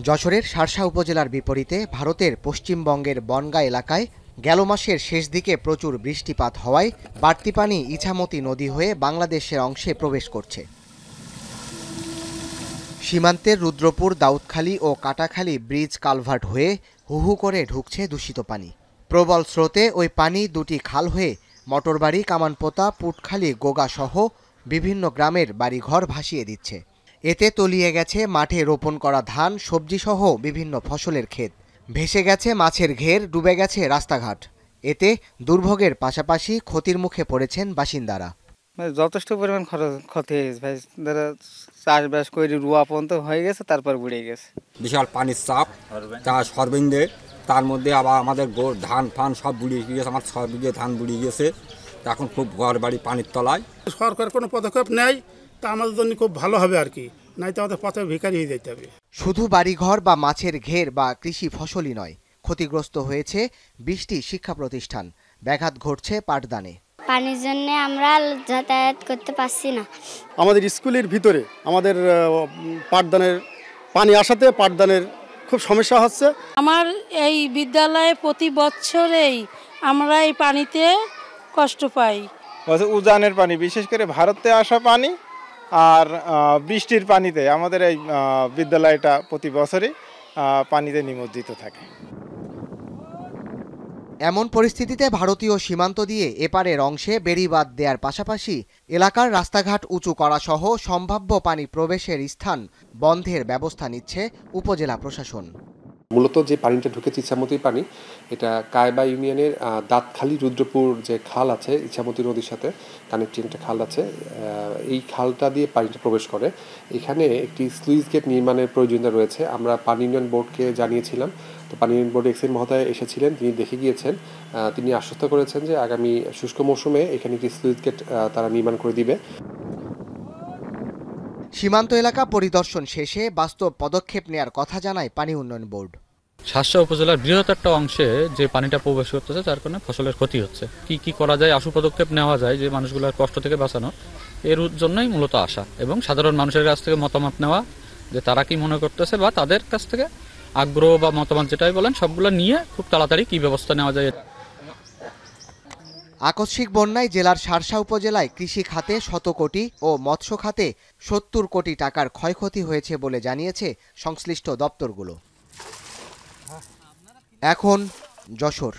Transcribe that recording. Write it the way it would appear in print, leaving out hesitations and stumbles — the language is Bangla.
যশোরের শার্শা উপজেলার বিপরীতে ভারতের পশ্চিমবঙ্গের বনগাঁ এলাকায় গেল মাসের শেষ দিকে প্রচুর বৃষ্টিপাত হওয়ায় বাড়তি পানি ইছামতি নদী হয়ে বাংলাদেশের অংশে প্রবেশ করছে। সীমান্তের রুদ্রপুর, দাউদখালী ও কাটাখালী ব্রিজ কালভার্ট হয়ে হুহু করে ঢুকছে দূষিত পানি। প্রবল স্রোতে ওই পানি দুটি খাল হয়ে মটরবাড়ি, কামানপোতা, পুটখালী, গোগা সহ বিভিন্ন গ্রামের বাড়িঘর ভাসিয়ে দিচ্ছে। এতে তলিয়ে গেছে মাঠে রোপণ করা ধান, সবজিসহ বিভিন্ন ফসলের ক্ষেত। ভেসে গেছে মাছের ঘের, ডুবে গেছে রাস্তাঘাট। এতে দুর্ভোগের পাশাপাশি ক্ষতির মুখে পড়েছেন বাসিন্দারা। যথেষ্ট পরিমাণ ক্ষতি হয়েছে ভাই। চাষবাস করে রুয়া পর্যন্ত হয়ে গেছে, তারপর বুড়ে গেছে। বিশাল পানির চাপ, তা সর্বিন্দে তার মধ্যে আবার আমাদের ধান ফান সব বুড়িয়ে গিয়েছে। আমার 6 বিঘে ধান বুড়িয়ে গেছে। এখন খুব ঘর বাড়ি পানির তলায়। সরকার কোনো পদক্ষেপ নেয় তা আমাদের জন্য খুব ভালো হবে আর কি, নাই তো আমাদের পথে ভিখারি হয়ে যেতে হবে। শুধু বাড়িঘর বা মাছের ঘের বা কৃষি ফসলই নয়, ক্ষতিগ্রস্ত হয়েছে 20টি শিক্ষা প্রতিষ্ঠান। ব্যাঘাত ঘটছে পাঠদানে। পানির জন্য আমরা যাতায়াত করতে পারছি না। আমাদের স্কুলের ভিতরে আমাদের পাঠদানের পানি আসাতে পাঠদানের খুব সমস্যা হচ্ছে। আমার এই বিদ্যালয়ে প্রতি বছরেই আমরা এই পানিতে কষ্ট পাই। উজানের পানি, বিশেষ করে ভারতে আসা পানি আর বৃষ্টির পানিতে আমাদের এই বিদ্যালয়টা প্রতি বছরই পানিতে নিমজ্জিত থাকে। এমন পরিস্থিতিতে ভারতীয় সীমান্ত দিয়ে এপারের অংশে বেড়িবাঁধ দেওয়ার পাশাপাশি এলাকার রাস্তাঘাট উঁচু করা সহ সম্ভাব্য পানি প্রবেশের স্থান বন্ধের ব্যবস্থা নিচ্ছে উপজেলা প্রশাসন। মূলত যে পানিটা ঢুকেছে ইছামতি পানি, এটা কায়বা ইউনিয়নের দাঁতখালী রুদ্রপুর যে খাল আছে, ইছামতি নদীর সাথে কানেক্টিং একটা খাল আছে, এই খালটা দিয়ে পানিটা প্রবেশ করে। এখানে একটি স্লুইস গেট নির্মাণের প্রয়োজনীয়তা রয়েছে। আমরা পানি উন্নয়ন বোর্ডকে জানিয়েছিলাম। তো পানি উন্নয়ন বোর্ডে এক্সিন মহোদয় এসেছিলেন, তিনি দেখে গিয়েছেন। তিনি আশ্বস্ত করেছেন যে আগামী শুষ্ক মৌসুমে এখানে একটি স্লুইস গেট তারা নির্মাণ করে দিবে। সীমান্ত এলাকা পরিদর্শন শেষে বাস্তব পদক্ষেপ নেয়ার কথা জানায় পানি উন্নয়ন বোর্ড। শার্শা উপজেলার বৃহৎ একটা অংশে যে পানিটা প্রবেশ করতেছে, যার কারণে ফসলের ক্ষতি হচ্ছে। কি করা যায়, আশু পদক্ষেপ নেওয়া যায় যে মানুষগুলোর কষ্ট থেকে বাঁচানো, এর জন্যই মূলত আসা এবং সাধারণ মানুষের কাছ থেকে মতামত নেওয়া, যে তারা কি মনে করতেছে বা তাদের কাছ থেকে আগ্রহ বা মতামত যেটাই বলেন সবগুলো নিয়ে খুব তাড়াতাড়ি কি ব্যবস্থা নেওয়া যায়। আকস্মিক বন্যায় জেলার শার্শা উপজেলায় কৃষি খাতে 100 কোটি ও মৎস্য খাতে 70 কোটি টাকার ক্ষয়ক্ষতি হয়েছে বলে জানিয়েছে সংশ্লিষ্ট দপ্তরগুলো। এখন যশোর।